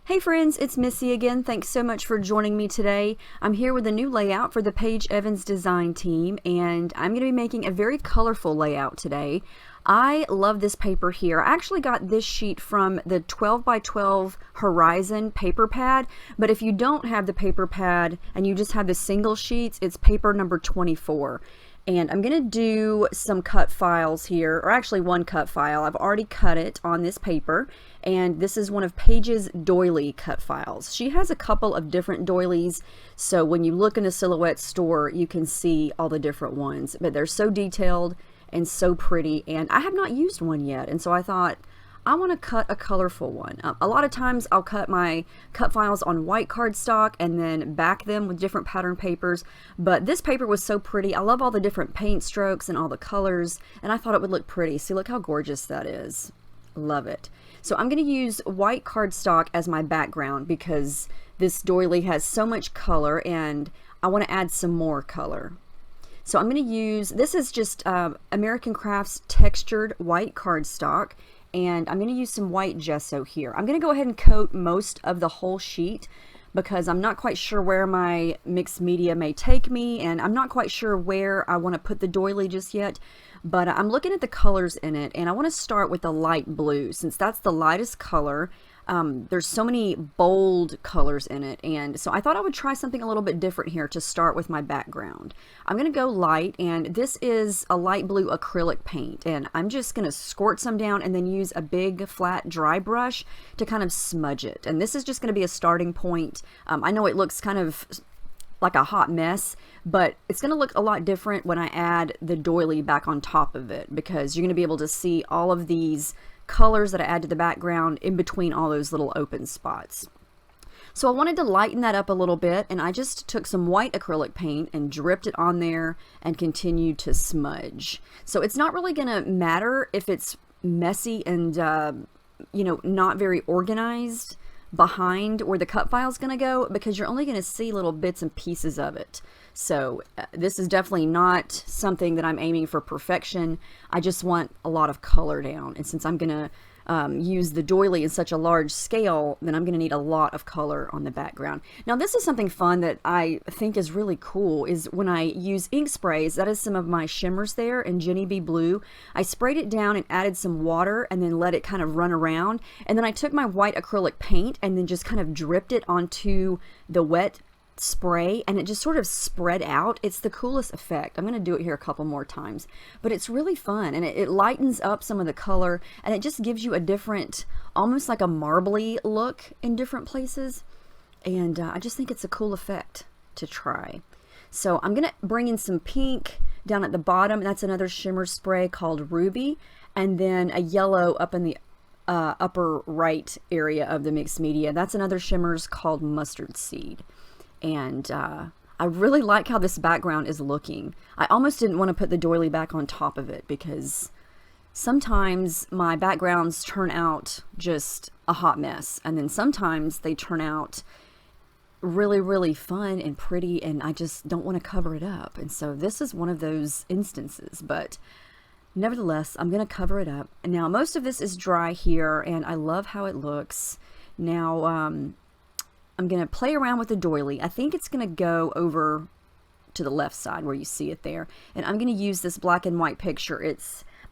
Hey friends, it's Missy again. Thanks so much for joining me today. I'm here with a new layout for the Paige Evans design team, and I'm going to be making a very colorful layout today. I love this paper here. I actually got this sheet from the 12 by 12 Horizon paper pad, but if you don't have the paper pad and you just have the single sheets, it's paper number 24. And I'm going to do some cut files here, or actually one cut file. I've already cut it on this paper, and this is one of Paige's doily cut files. She has a couple of different doilies, so when you look in a silhouette store, you can see all the different ones. But they're so detailed and so pretty, and I have not used one yet, and so I thought, I want to cut a colorful one. A lot of times I'll cut my cut files on white cardstock and then back them with different pattern papers, but this paper was so pretty. I love all the different paint strokes and all the colors, and I thought it would look pretty. See, look how gorgeous that is. Love it. So I'm going to use white cardstock as my background because this doily has so much color and I want to add some more color. So I'm going to use, this is just American Crafts textured white cardstock, and I'm going to use some white gesso here. I'm going to go ahead and coat most of the whole sheet because I'm not quite sure where my mixed media may take me, and I'm not quite sure where I want to put the doily just yet, but I'm looking at the colors in it, and I want to start with the light blue since that's the lightest color. There's so many bold colors in it, and so I thought I would try something a little bit different here to start with my background. I'm going to go light, and this is a light blue acrylic paint, and I'm just going to squirt some down and then use a big flat dry brush to kind of smudge it. And this is just going to be a starting point. I know it looks kind of like a hot mess, but it's going to look a lot different when I add the doily back on top of it because you're going to be able to see all of these colors that I add to the background in between all those little open spots. So I wanted to lighten that up a little bit, and I just took some white acrylic paint and dripped it on there and continued to smudge. So it's not really going to matter if it's messy and you know, not very organized behind where the cut file is going to go because you're only going to see little bits and pieces of it. So this is definitely not something that I'm aiming for perfection. I just want a lot of color down, and since I'm going to use the doily in such a large scale, then I'm going to need a lot of color on the background. Now this is something fun that I think is really cool is when I use ink sprays. That is some of my shimmers there in Jenny B Blue. I sprayed it down and added some water and then let it kind of run around, and then I took my white acrylic paint and then just kind of dripped it onto the wet spray, and it just sort of spread out. It's the coolest effect. I'm going to do it here a couple more times, but it's really fun, and it lightens up some of the color, and it just gives you a different, almost like a marbly look in different places, and I just think it's a cool effect to try. So I'm going to bring in some pink down at the bottom. That's another shimmer spray called Ruby, and then a yellow up in the upper right area of the mixed media. That's another shimmers called Mustard Seed. And I really like how this background is looking. I almost didn't want to put the doily back on top of it because sometimes my backgrounds turn out just a hot mess, and then sometimes they turn out really, really fun and pretty, and I just don't want to cover it up. And so this is one of those instances, but nevertheless, I'm going to cover it up. And now most of this is dry here, and I love how it looks. Now, I'm going to play around with the doily. I think it's going to go over to the left side where you see it there. And I'm going to use this black and white picture. I'm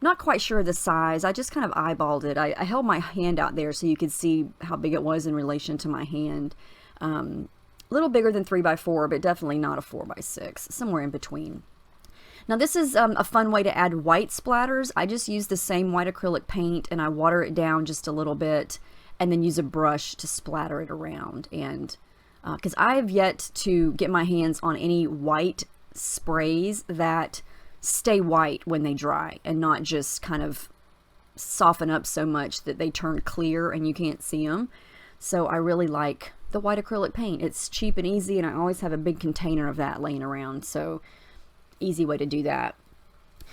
not quite sure of the size. I just kind of eyeballed it. I held my hand out there so you could see how big it was in relation to my hand. A little bigger than 3 by 4, but definitely not a 4 by 6, somewhere in between. Now this is a fun way to add white splatters. I just use the same white acrylic paint and I water it down just a little bit, and then use a brush to splatter it around. And because I have yet to get my hands on any white sprays that stay white when they dry and not just kind of soften up so much that they turn clear and you can't see them. So I really like the white acrylic paint. It's cheap and easy, and I always have a big container of that laying around, so easy way to do that.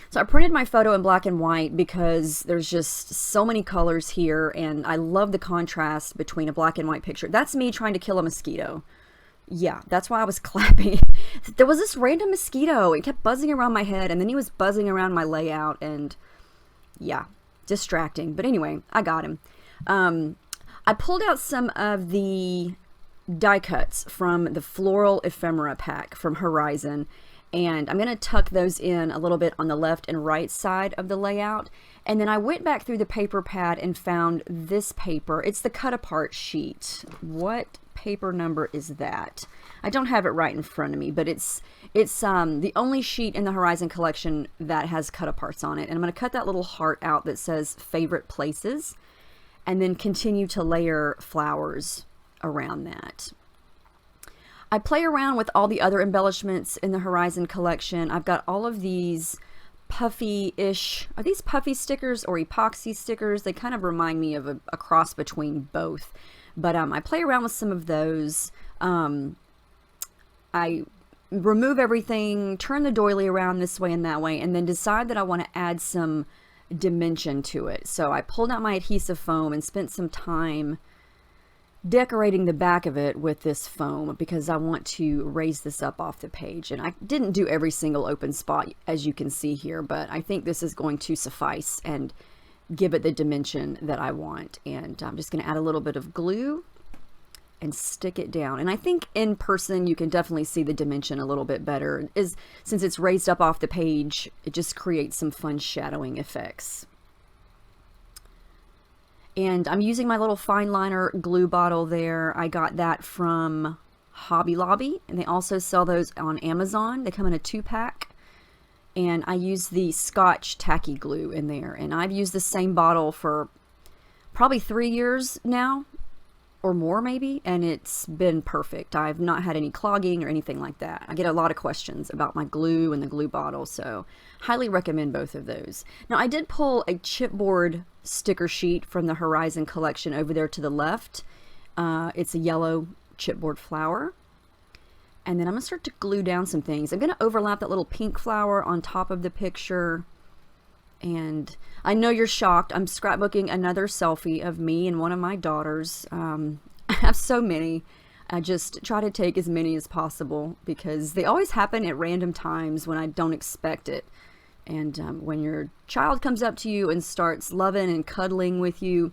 So I printed my photo in black and white because there's just so many colors here, and I love the contrast between a black and white picture. That's me trying to kill a mosquito. Yeah, that's why I was clapping. There was this random mosquito. It kept buzzing around my head, and then he was buzzing around my layout, and yeah, distracting. But anyway, I got him. I pulled out some of the die cuts from the floral ephemera pack from Horizon, and I'm going to tuck those in a little bit on the left and right side of the layout. And then I went back through the paper pad and found this paper. It's the cut apart sheet. What paper number is that? I don't have it right in front of me, but it's the only sheet in the Horizon collection that has cut aparts on it. And I'm going to cut that little heart out that says favorite places, and then continue to layer flowers around that. I play around with all the other embellishments in the Horizon collection. I've got all of these puffy-ish, are these puffy stickers or epoxy stickers? They kind of remind me of a cross between both. But I play around with some of those. I remove everything, turn the doily around this way and that way, and then decide that I want to add some dimension to it. So I pulled out my adhesive foam and spent some time decorating the back of it with this foam because I want to raise this up off the page. And I didn't do every single open spot, as you can see here, but I think this is going to suffice and give it the dimension that I want. And I'm just going to add a little bit of glue and stick it down. And I think in person you can definitely see the dimension a little bit better. Since it's raised up off the page, it just creates some fun shadowing effects. And I'm using my little fine liner glue bottle there. I got that from Hobby Lobby, and they also sell those on Amazon. They come in a 2-pack. And I use the Scotch tacky glue in there. And I've used the same bottle for probably 3 years now, or more maybe, and it's been perfect. I've not had any clogging or anything like that. I get a lot of questions about my glue and the glue bottle, so highly recommend both of those. Now, I did pull a chipboard sticker sheet from the Horizon collection over there to the left. It's a yellow chipboard flower. And then I'm going to start to glue down some things. I'm going to overlap that little pink flower on top of the picture. And I know you're shocked. I'm scrapbooking another selfie of me and one of my daughters. I have so many. I just try to take as many as possible because they always happen at random times when I don't expect it. And when your child comes up to you and starts loving and cuddling with you,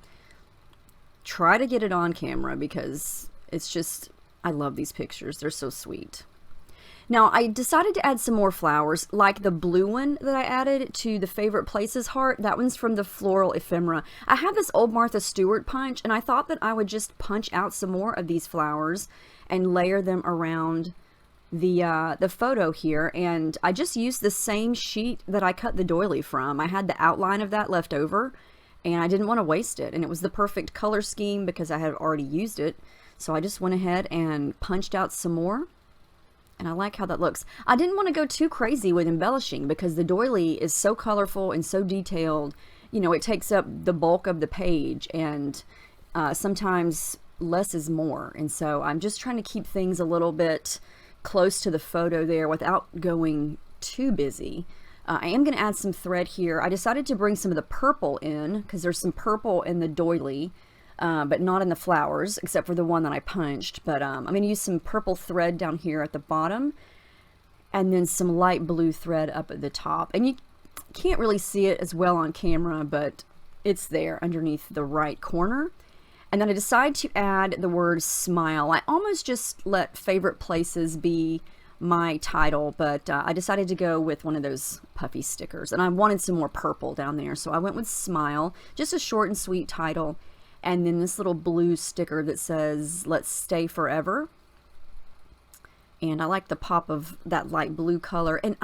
try to get it on camera because it's just, I love these pictures. They're so sweet. Now, I decided to add some more flowers, like the blue one that I added to the favorite places heart. That one's from the floral ephemera. I have this old Martha Stewart punch, and I thought that I would just punch out some more of these flowers and layer them around the photo here. And I just used the same sheet that I cut the doily from. I had the outline of that left over, and I didn't want to waste it. And it was the perfect color scheme because I had already used it. So I just went ahead and punched out some more. And I like how that looks. I didn't want to go too crazy with embellishing because the doily is so colorful and so detailed. You know, it takes up the bulk of the page, and sometimes less is more. And so I'm just trying to keep things a little bit close to the photo there without going too busy. I am going to add some thread here. I decided to bring some of the purple in because there's some purple in the doily. But not in the flowers, except for the one that I punched. But I'm going to use some purple thread down here at the bottom, and then some light blue thread up at the top. And you can't really see it as well on camera, but it's there underneath the right corner. And then I decide to add the word smile. I almost just let favorite places be my title, but I decided to go with one of those puffy stickers. And I wanted some more purple down there, so I went with smile. Just a short and sweet title. And then this little blue sticker that says, "Let's stay forever." And I like the pop of that light blue color. And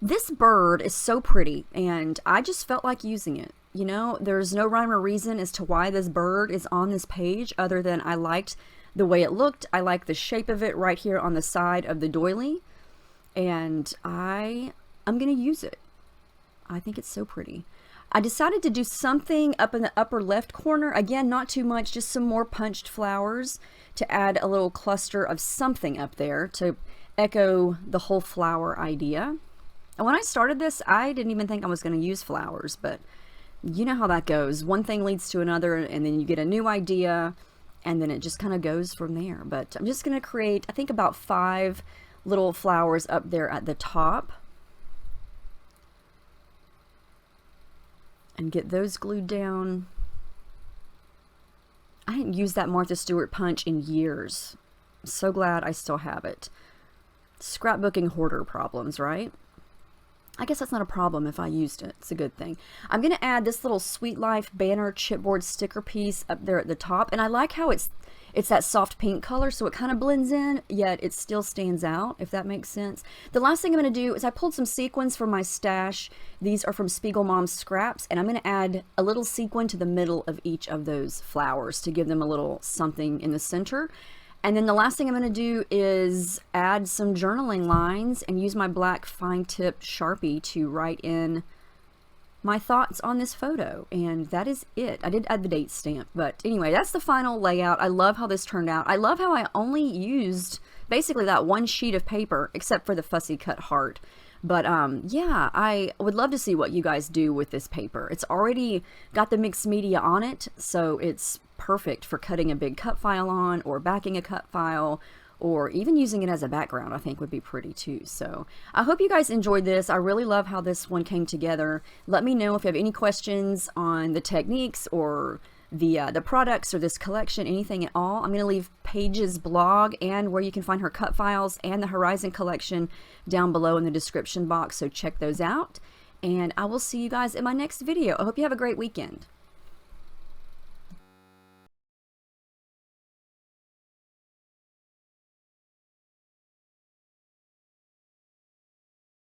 this bird is so pretty, and I just felt like using it. You know, there's no rhyme or reason as to why this bird is on this page other than I liked the way it looked. I like the shape of it right here on the side of the doily. And I'm going to use it. I think it's so pretty. I decided to do something up in the upper left corner. Again, not too much, just some more punched flowers to add a little cluster of something up there to echo the whole flower idea. And when I started this, I didn't even think I was going to use flowers, but you know how that goes. One thing leads to another, and then you get a new idea, and then it just kind of goes from there. But I'm just going to create, I think, about 5 little flowers up there at the top. And get those glued down. I hadn't used that Martha Stewart punch in years. I'm so glad I still have it. Scrapbooking hoarder problems, right? I guess that's not a problem if I used it. It's a good thing. I'm going to add this little Sweet Life banner chipboard sticker piece up there at the top. And I like how it's that soft pink color, so it kind of blends in, yet it still stands out, if that makes sense. The last thing I'm going to do is I pulled some sequins from my stash. These are from Spiegel Mom's Scraps, and I'm going to add a little sequin to the middle of each of those flowers to give them a little something in the center. And then the last thing I'm going to do is add some journaling lines and use my black fine tip Sharpie to write in my thoughts on this photo. And that is it. I did add the date stamp, but anyway, that's the final layout. I love how this turned out. I love how I only used basically that one sheet of paper, except for the fussy cut heart. But yeah, I would love to see what you guys do with this paper. It's already got the mixed media on it, so it's perfect for cutting a big cut file on, or backing a cut file, or even using it as a background. I think would be pretty too. So I hope you guys enjoyed this. I really love how this one came together. Let me know if you have any questions on the techniques or the products or this collection, anything at all. I'm going to leave Paige's blog and where you can find her cut files and the Horizon collection down below in the description box, so check those out. And I will see you guys in my next video. I hope you have a great weekend.